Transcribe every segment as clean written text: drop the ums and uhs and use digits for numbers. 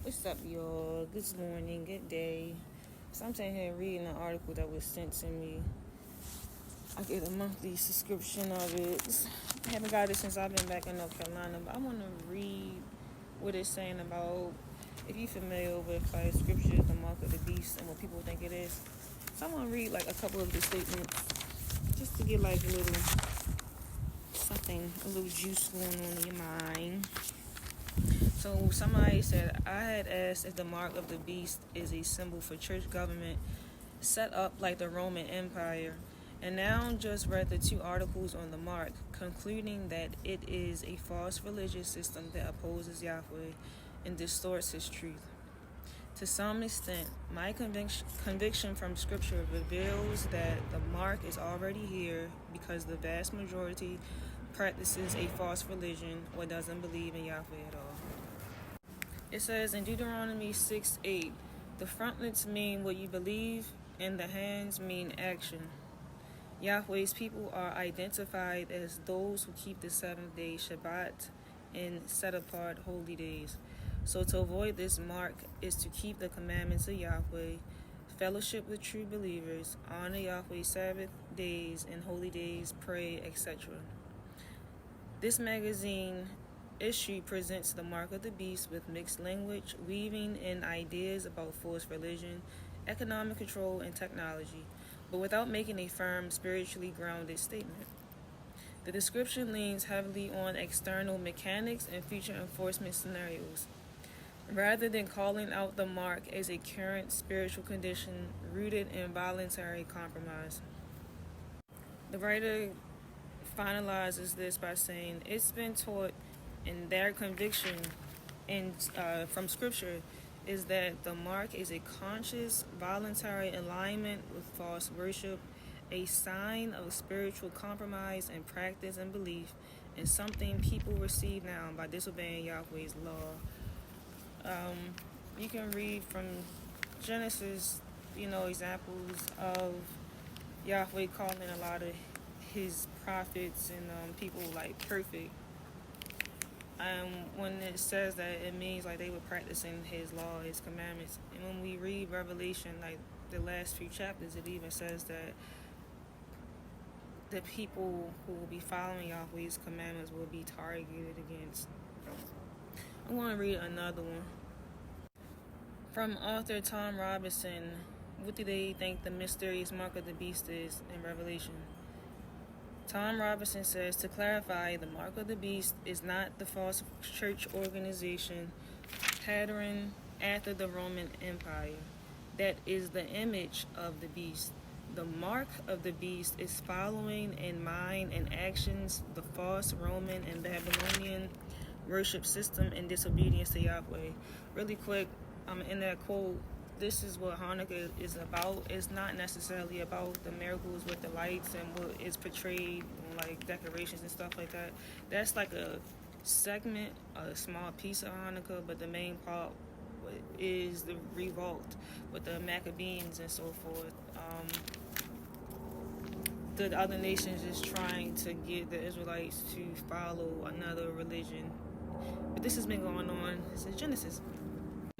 What's up, y'all? Good morning, good day. So I'm sitting here reading an article that was sent to me. I get a monthly subscription of it. I haven't got it since I've been back in North Carolina, but I want to read what it's saying about, if you're familiar with scripture, the mark of the beast, and what people think it is. So I want to read like a couple of the statements just to get like a little something, a little juice going on in your mind. So somebody said, I had asked if the mark of the beast is a symbol for church government set up like the Roman Empire, and now just read the 2 articles on the mark, concluding that it is a false religious system that opposes Yahweh and distorts his truth. To some extent, my conviction from Scripture reveals that the mark is already here because the vast majority practices a false religion or doesn't believe in Yahweh at all. It says in Deuteronomy 6:8, the frontlets mean what you believe and the hands mean action. Yahweh's people are identified as those who keep the 7th-day Shabbat and set-apart holy days. So to avoid this mark is to keep the commandments of Yahweh, fellowship with true believers, honor Yahweh's Sabbath days and holy days, pray, etc. This magazine issue presents the mark of the beast with mixed language, weaving in ideas about forced religion, economic control, and technology, but without making a firm, spiritually grounded statement. The description leans heavily on external mechanics and future enforcement scenarios, rather than calling out the mark as a current spiritual condition rooted in voluntary compromise. The writer finalizes this by saying, it's been taught in their conviction from Scripture is that the mark is a conscious, voluntary alignment with false worship, a sign of spiritual compromise and practice and belief, and something people receive now by disobeying Yahweh's law. You can read from Genesis, examples of Yahweh calling a lot of his prophets and people like perfect. When it says that, it means like they were practicing his law, his commandments. And when we read Revelation, like the last few chapters, it even says that the people who will be following Yahweh's commandments will be targeted against. I'm going to read another one. From author Tom Robinson, what do they think the mysterious mark of the beast is in Revelation? Tom Robinson says, to clarify, the mark of the beast is not the false church organization patterned after the Roman Empire. That is the image of the beast. The mark of the beast is following in mind and actions the false Roman and Babylonian worship system and disobedience to Yahweh. Really quick, in that quote, this is what Hanukkah is about. It's not necessarily about the miracles with the lights and what is portrayed, like decorations and stuff like that. That's like a segment, a small piece of Hanukkah, but the main part is the revolt with the Maccabees and so forth. The other nations is trying to get the Israelites to follow another religion. But this has been going on since Genesis.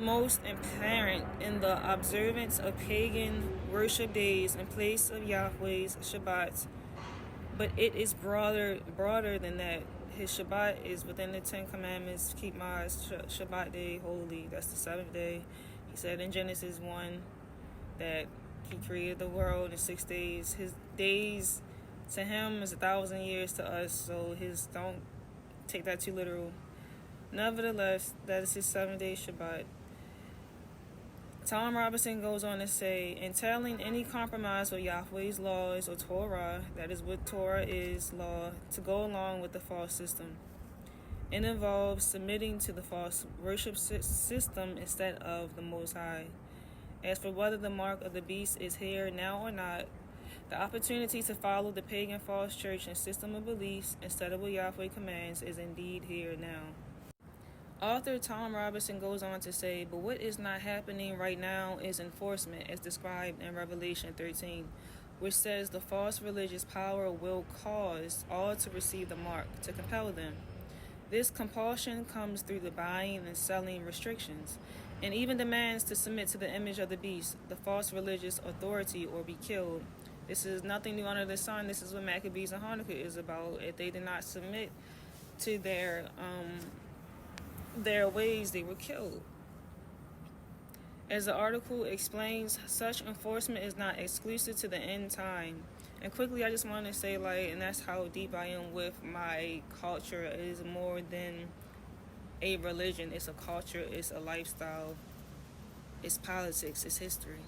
Most apparent in the observance of pagan worship days in place of Yahweh's Shabbats, but it is broader than that. His Shabbat is within the 10 Commandments. Keep my Shabbat day holy. That's the 7th day. He said in Genesis 1 that he created the world in 6 days. His days to him is 1,000 years to us, so don't take that too literal. Nevertheless, that is his 7-day Shabbat. Tom Robinson goes on to say, entailing any compromise with Yahweh's laws or Torah, that is what Torah is, law, to go along with the false system. It involves submitting to the false worship system instead of the Most High. As for whether the mark of the beast is here now or not, the opportunity to follow the pagan false church and system of beliefs instead of what Yahweh commands is indeed here now. Author Tom Robinson goes on to say, but what is not happening right now is enforcement, as described in Revelation 13, which says the false religious power will cause all to receive the mark, to compel them. This compulsion comes through the buying and selling restrictions, and even demands to submit to the image of the beast, the false religious authority, or be killed. This is nothing new under the sun. This is what Maccabees and Hanukkah is about. If they did not submit to their ways, they were killed. As the article explains, such enforcement is not exclusive to the end time. And quickly, I just want to say, and that's how deep I am with my culture. It is more than a religion. It's a culture. It's a lifestyle. It's politics. It's history.